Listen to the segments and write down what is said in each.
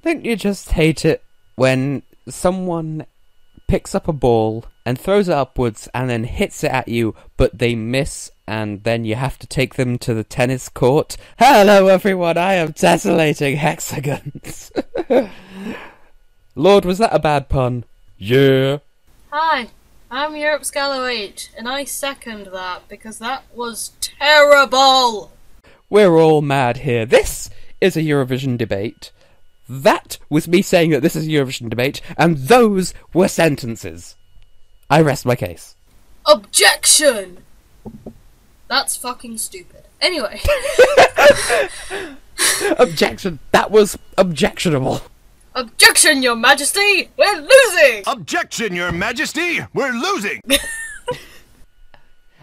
Don't you just hate it when someone picks up a ball and throws it upwards and then hits it at you, but they miss, and then you have to take them to the tennis court? Hello everyone, I am Tessellating Hexagons. Lord, was that a bad pun? Yeah. Hi, I'm Europe's Gallo H, and I second that, because that was terrible! We're all mad here. This is a Eurovision debate. That was me saying that this is a Eurovision debate, and those were sentences. I rest my case. Objection! That's fucking stupid. Anyway. Objection. That was objectionable. Objection, Your Majesty! We're losing! Objection, Your Majesty! We're losing!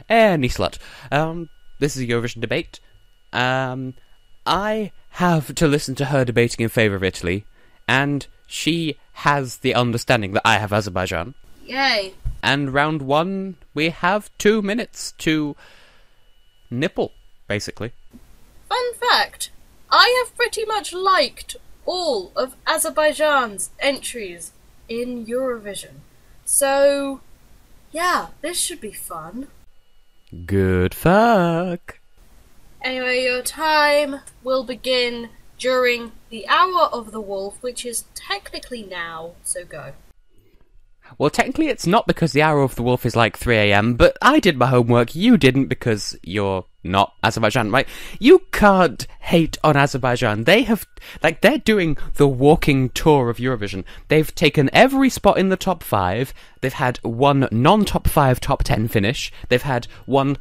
Any slut. This is a Eurovision debate. I have to listen to her debating in favour of Italy, and she has the understanding that I have Azerbaijan. Yay. And round one, we have 2 minutes to nipple, basically. Fun fact, I have pretty much liked all of Azerbaijan's entries in Eurovision. So, yeah, this should be fun. Good fuck. Anyway, your time will begin during the Hour of the Wolf, which is technically now, so go. Well, technically it's not, because the Hour of the Wolf is like 3 AM, but I did my homework, you didn't, because you're not Azerbaijan, right? You can't hate on Azerbaijan. They have, they're doing the walking tour of Eurovision. They've taken every spot in the top 5, they've had one non-top 5 top 10 finish, they've had one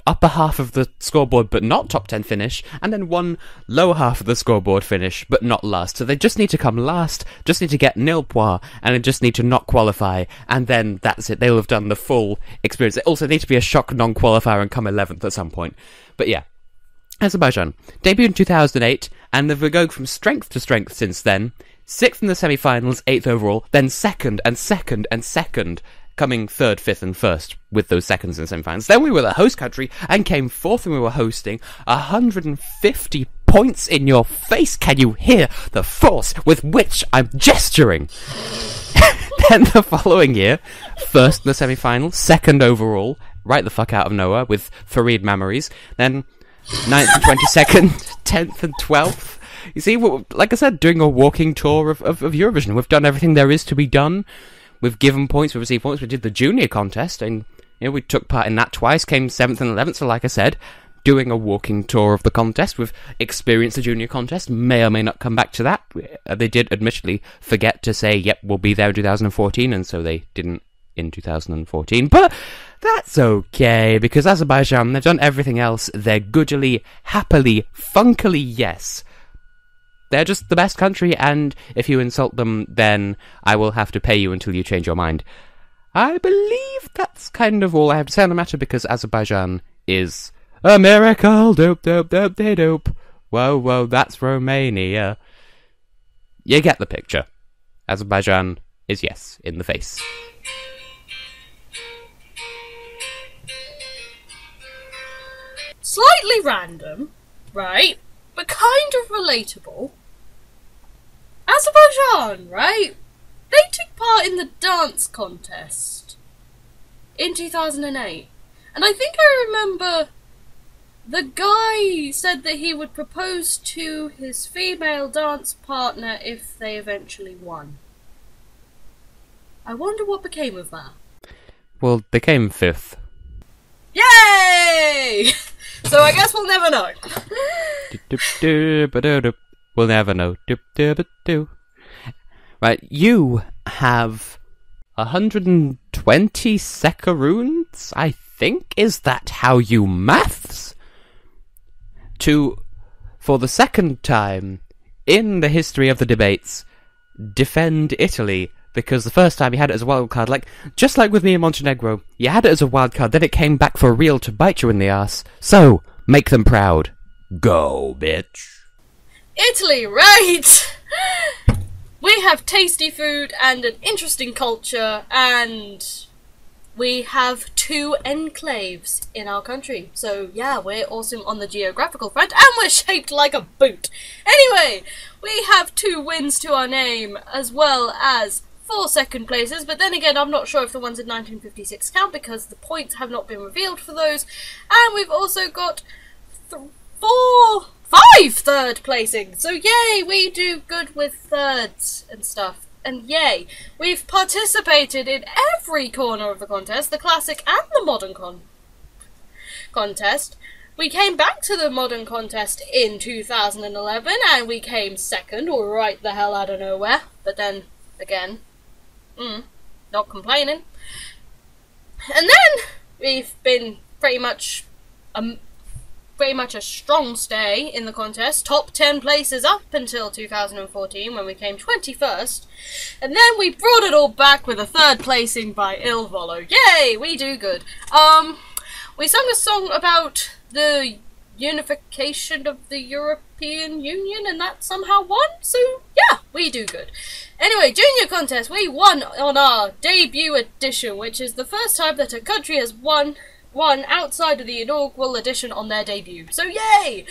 upper half of the scoreboard but not top 10 finish, and then one lower half of the scoreboard finish but not last. So they just need to come last, just need to get nil points, and they just need to not qualify, and then that's it. They'll have done the full experience. They also need to be a shock non-qualifier and come 11th at some point. But yeah, Azerbaijan debuted in 2008, and they've been going from strength to strength since then. 6th in the semi-finals, 8th overall, then second and second and second, coming 3rd, 5th and 1st with those seconds in the semi-finals. Then we were the host country and came 4th, and we were hosting 150 points in your face. Can you hear the force with which I'm gesturing? Then the following year, 1st in the semi-finals, 2nd overall, right the fuck out of nowhere with Farid Memories. Then 9th and 22nd, 10th and 12th. You see, like I said, doing a walking tour of Eurovision. We've done everything there is to be done. We've given points, we've received points, we did the junior contest, and we took part in that twice, came 7th and 11th, so like I said, doing a walking tour of the contest. We've experienced the junior contest, may or may not come back to that. They did admittedly forget to say, yep, we'll be there in 2014, and so they didn't in 2014, but that's okay, because Azerbaijan, they've done everything else, they're goodily, happily, funkily yes. They're just the best country, and if you insult them, then I will have to pay you until you change your mind. I believe that's kind of all I have to say on the matter, because Azerbaijan is a miracle. Dope, dope, dope, de dope. Whoa, whoa, that's Romania. You get the picture. Azerbaijan is yes, in the face. Slightly random, right? But kind of relatable. Azerbaijan, right? They took part in the dance contest in 2008. And I think I remember the guy said that he would propose to his female dance partner if they eventually won. I wonder what became of that. Well, they came 5th. Yay! So I guess we'll never know. We'll never know. Right, you have 120 secaroons, I think? Is that how you maths? For the second time in the history of the debates, defend Italy, because the first time you had it as a wild card, just like with me in Montenegro, you had it as a wild card, then it came back for real to bite you in the ass. So, make them proud. Go, bitch. Italy, right! We have tasty food and an interesting culture, and we have 2 enclaves in our country. So yeah, we're awesome on the geographical front, and we're shaped like a boot. Anyway, we have 2 wins to our name, as well as 4 second places, but then again, I'm not sure if the ones in 1956 count because the points have not been revealed for those. And we've also got 5 third placings. So yay, we do good with thirds and stuff. And yay, we've participated in every corner of the contest, the classic and the modern contest. We came back to the modern contest in 2011 and we came second, right the hell out of nowhere. But then again, not complaining. And then we've been pretty much a strong stay in the contest, top 10 places up until 2014 when we came 21st, and then we brought it all back with a 3rd placing by Il Volo. Yay, we do good. We sung a song about the unification of the European Union, and that somehow won, so yeah, we do good. Anyway, junior contest, we won on our debut edition, which is the first time that a country has won outside of the inaugural edition on their debut. So yay!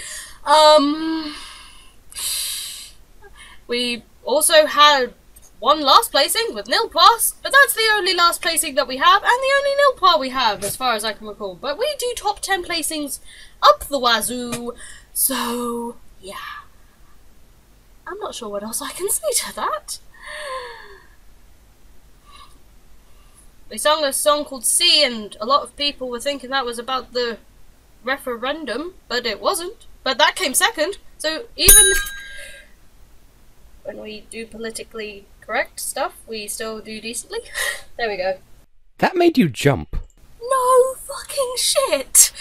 We also had 1 last placing with nil points, but that's the only last placing that we have, and the only nil point we have, as far as I can recall. But we do top 10 placings up the wazoo, so yeah. I'm not sure what else I can say to that. We sung a song called Sea, and a lot of people were thinking that was about the referendum, but it wasn't. But that came second, so even when we do politically correct stuff, we still do decently. There we go. That made you jump. No fucking shit!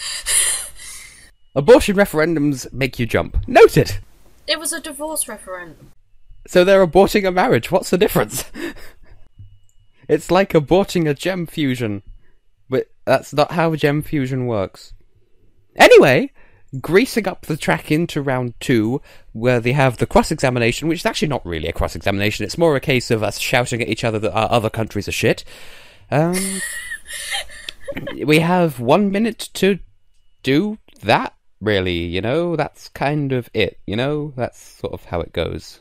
Abortion referendums make you jump. Noted! It was a divorce referendum. So they're aborting a marriage. What's the difference? It's like aborting a gem fusion. But that's not how gem fusion works. Anyway, greasing up the track into round 2, where they have the cross-examination, which is actually not really a cross-examination, it's more a case of us shouting at each other that our other countries are shit. We have 1 minute to do that, really, you know? That's kind of it, you know? That's sort of how it goes.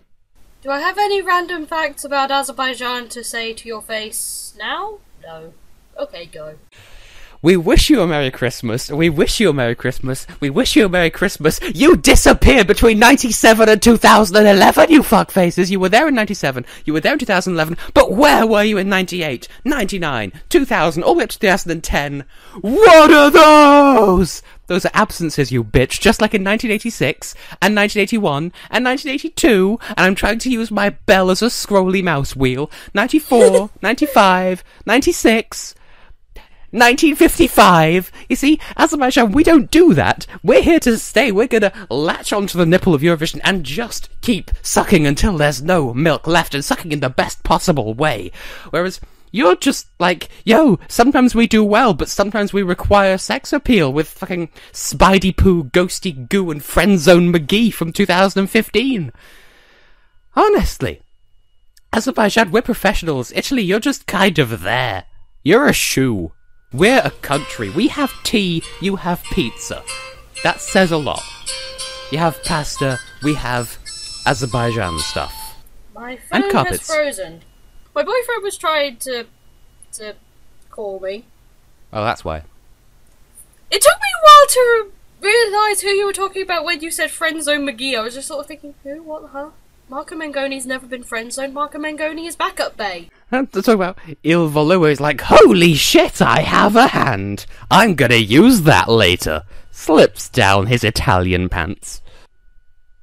Do I have any random facts about Azerbaijan to say to your face now? No. Okay, go. We wish you a Merry Christmas. We wish you a Merry Christmas. We wish you a Merry Christmas. You disappeared between 97 and 2011, you fuckfaces. You were there in 97. You were there in 2011. But where were you in 98, 99, 2000, all the way up to 2010? What are those? Those are absences, you bitch. Just like in 1986, and 1981, and 1982, and I'm trying to use my bell as a scrolly mouse wheel. 94, 95, 96... 1955! You see, Azerbaijan, we don't do that. We're here to stay. We're gonna latch onto the nipple of Eurovision and just keep sucking until there's no milk left, and sucking in the best possible way. Whereas you're just like, yo, sometimes we do well, but sometimes we require sex appeal with fucking Spidey Poo, Ghosty Goo, and Friendzone McGee from 2015. Honestly. Azerbaijan, we're professionals. Italy, you're just kind of there. You're a shoe. We're a country. We have tea, you have pizza. That says a lot. You have pasta, we have Azerbaijan stuff. My phone and carpets. has frozen. My boyfriend was trying to call me. Oh, that's why. It took me a while to realise who you were talking about when you said Friendzone McGee. I was just sort of thinking, who? What the hell? Marco Mengoni's never been friendzoned. Marco Mengoni is backup bay. And to talk about Il Volo is like, holy shit, I have a hand. I'm gonna use that later. Slips down his Italian pants.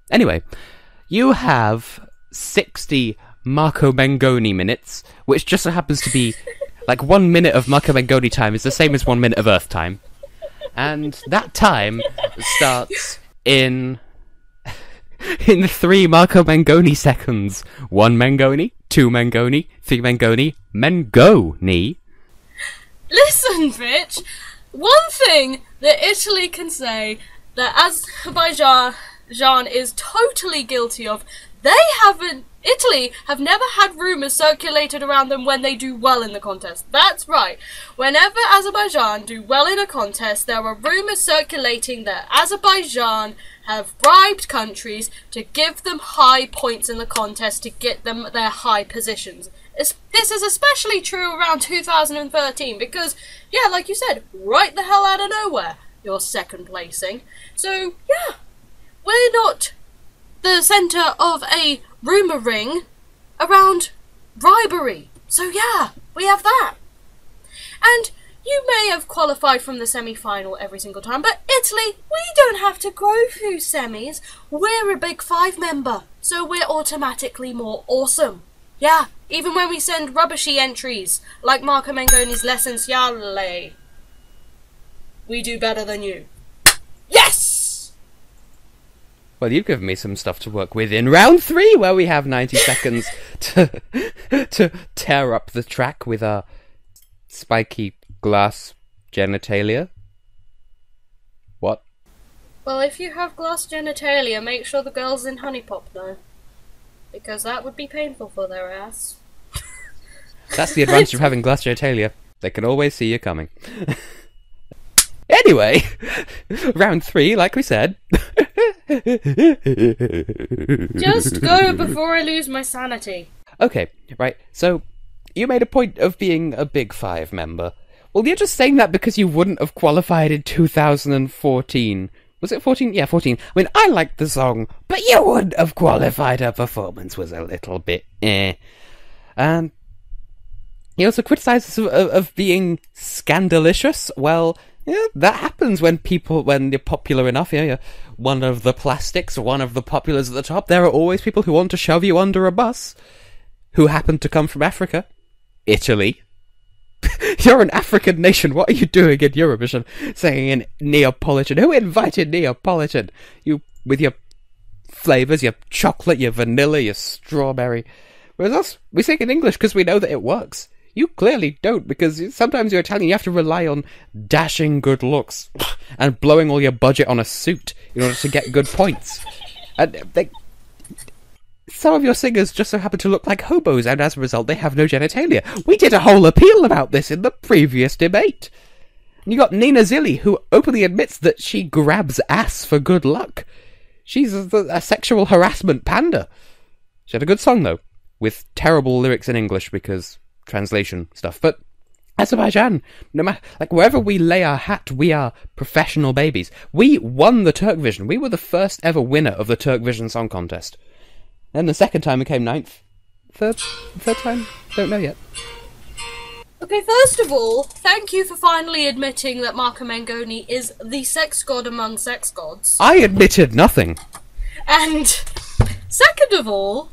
Anyway, you have 60 Marco Mengoni minutes, which just so happens to be like 1 minute of Marco Mengoni time is the same as 1 minute of Earth time. And that time starts in 3 Marco Mengoni seconds. 1 Mengoni, 2 Mengoni, 3 Mengoni, Mengoni. Listen, bitch! One thing that Italy can say that Azerbaijan is totally guilty of, they haven't Italy have never had rumours circulated around them when they do well in the contest. That's right. Whenever Azerbaijan do well in a contest, there are rumours circulating that Azerbaijan have bribed countries to give them high points in the contest to get them their high positions. This is especially true around 2013 because, yeah, like you said, right the hell out of nowhere, you're second placing. So, yeah, we're not the centre of a rumour ring around bribery. So yeah, we have that. And you may have qualified from the semi-final every single time, but Italy, we don't have to go through semis. We're a Big Five member, so we're automatically more awesome. Yeah, even when we send rubbishy entries, like Marco Mengoni's L'Essenziale, we do better than you. Yes! Well, you've given me some stuff to work with in round 3, where we have 90 seconds to tear up the track with our spiky glass genitalia. What? Well, if you have glass genitalia, make sure the girls in Honey Pop know. Because that would be painful for their ass. That's the advantage of having glass genitalia. They can always see you coming. Anyway, round 3, like we said. Just go before I lose my sanity. Okay, right, so you made a point of being a Big Five member. Well, you're just saying that because you wouldn't have qualified in 2014. Was it 14? Yeah, 14. I mean, I liked the song, but you wouldn't have qualified. Her performance was a little bit And he also criticised us of being scandalicious. Well, yeah, that happens when you're popular enough. Yeah, you're one of the plastics, one of the populars at the top. There are always people who want to shove you under a bus, who happen to come from Africa. Italy. You're an African nation. What are you doing in Eurovision singing in Neapolitan? Who invited Neapolitan? You, with your flavours, your chocolate, your vanilla, your strawberry. Whereas us, we sing in English because we know that it works. You clearly don't, because sometimes you're Italian, you have to rely on dashing good looks and blowing all your budget on a suit in order to get good points. And some of your singers just so happen to look like hobos, and as a result, they have no genitalia. We did a whole appeal about this in the previous debate. And you got Nina Zilli, who openly admits that she grabs ass for good luck. She's a sexual harassment panda. She had a good song, though, with terrible lyrics in English because translation stuff. But Azerbaijan, no matter, like, wherever we lay our hat, we are professional babies. We won the Turkvision. We were the first ever winner of the Turkvision Song Contest. Then the second time we came 9th. Third time? Don't know yet. Okay, first of all, thank you for finally admitting that Marco Mengoni is the sex god among sex gods. I admitted nothing. And second of all,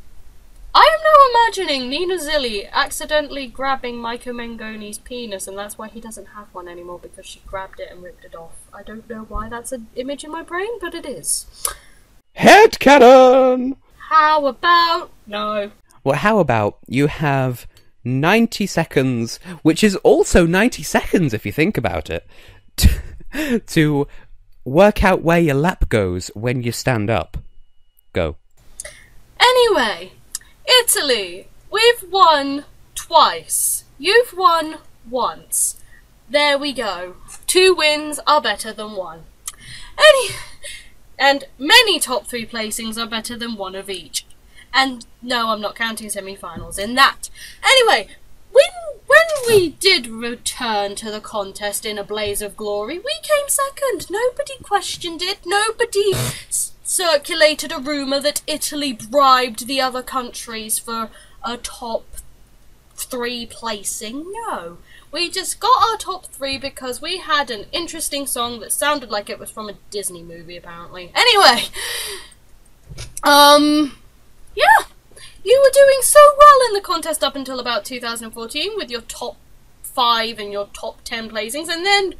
I am now imagining Nina Zilli accidentally grabbing Marco Mengoni's penis, and that's why he doesn't have one anymore, because she grabbed it and ripped it off. I don't know why that's an image in my brain, but it is. Headcanon! How about... No. Well, how about you have 90 seconds, which is also 90 seconds if you think about it, to work out where your lap goes when you stand up. Go. Anyway, Italy, we've won twice. You've won once. There we go. 2 wins are better than 1. And many top 3 placings are better than 1 of each. And no, I'm not counting semi-finals in that. Anyway, when we did return to the contest in a blaze of glory, we came second. Nobody questioned it. Nobody circulated a rumour that Italy bribed the other countries for a top 3 placing. No. We just got our top 3 because we had an interesting song that sounded like it was from a Disney movie, apparently. Anyway, yeah, you were doing so well in the contest up until about 2014 with your top 5 and your top 10 placings, and then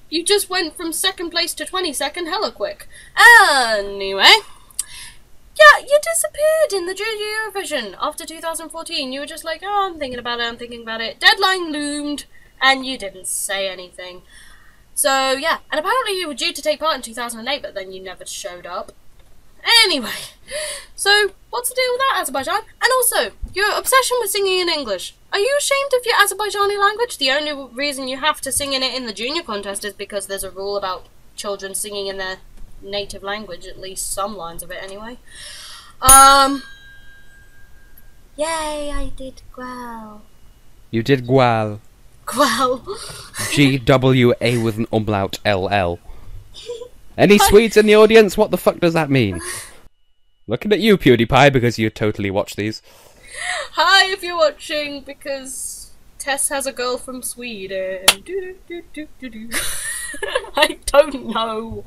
you just went from 2nd place to 22nd hella quick. Anyway, yeah, you disappeared in the Eurovision after 2014. You were just like, oh, I'm thinking about it. Deadline loomed, and you didn't say anything. So, yeah, and apparently you were due to take part in 2008, but then you never showed up. Anyway, so what's the deal with that, Azerbaijan? And also, your obsession with singing in English. Are you ashamed of your Azerbaijani language? The only reason you have to sing in it in the junior contest is because there's a rule about children singing in their native language, at least some lines of it anyway. Yay, I did well. You did gwal. Gwal. GWA with an umlaut LL. Any Swedes in the audience? What the fuck does that mean? Looking at you, PewDiePie, because you totally watch these. Hi, if you're watching, because Tess has a girl from Sweden. I don't know.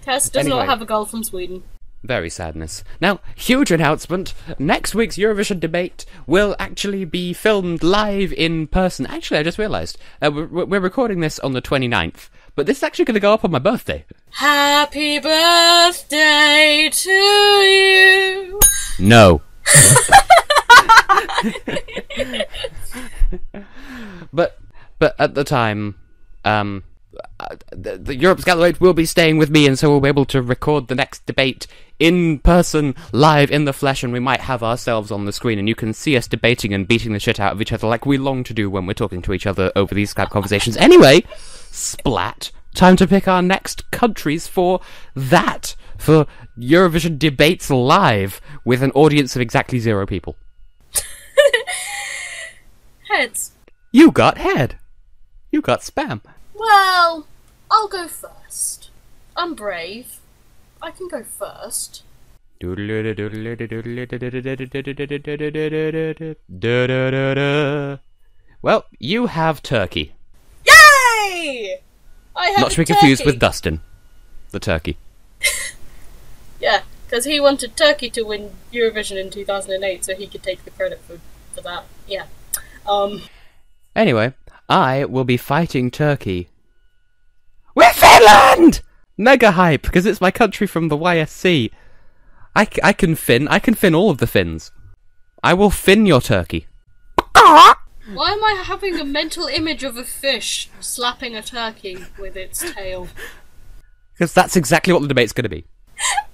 Tess does not have a girl from Sweden. Very sadness. Now, huge announcement. Next week's Eurovision debate will actually be filmed live in person. Actually, I just realised. We're recording this on the 29th. But this is actually going to go up on my birthday. Happy birthday to you. No. But at the time, the Europe's Gallery will be staying with me, and so we'll be able to record the next debate in person, live in the flesh, and we might have ourselves on the screen, and you can see us debating and beating the shit out of each other like we long to do when we're talking to each other over these Skype conversations. Anyway, splat. Time to pick our next countries for that. For Eurovision debates live with an audience of exactly 0 people. Heads. You got head. You got spam. Well, I'll go first. I'm brave. I can go first. Well, you have Turkey. Yay! I have Not to be confused with Dustin, the turkey. Yeah, because he wanted Turkey to win Eurovision in 2008, so he could take the credit for that. Yeah. Anyway, I will be fighting Turkey with Finland! Mega hype, because it's my country from the YSC. I can fin all of the Finns. I will fin your Turkey. Why am I having a mental image of a fish slapping a turkey with its tail? Because that's exactly what the debate's going to be.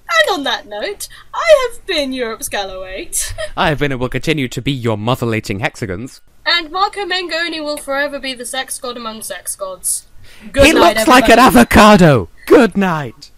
And on that note, I have been Europe's Gallowait. I have been and will continue to be your motherlating Hexagons. And Marco Mengoni will forever be the sex god among sex gods. Good He night, looks like an everybody. avocado! Good night!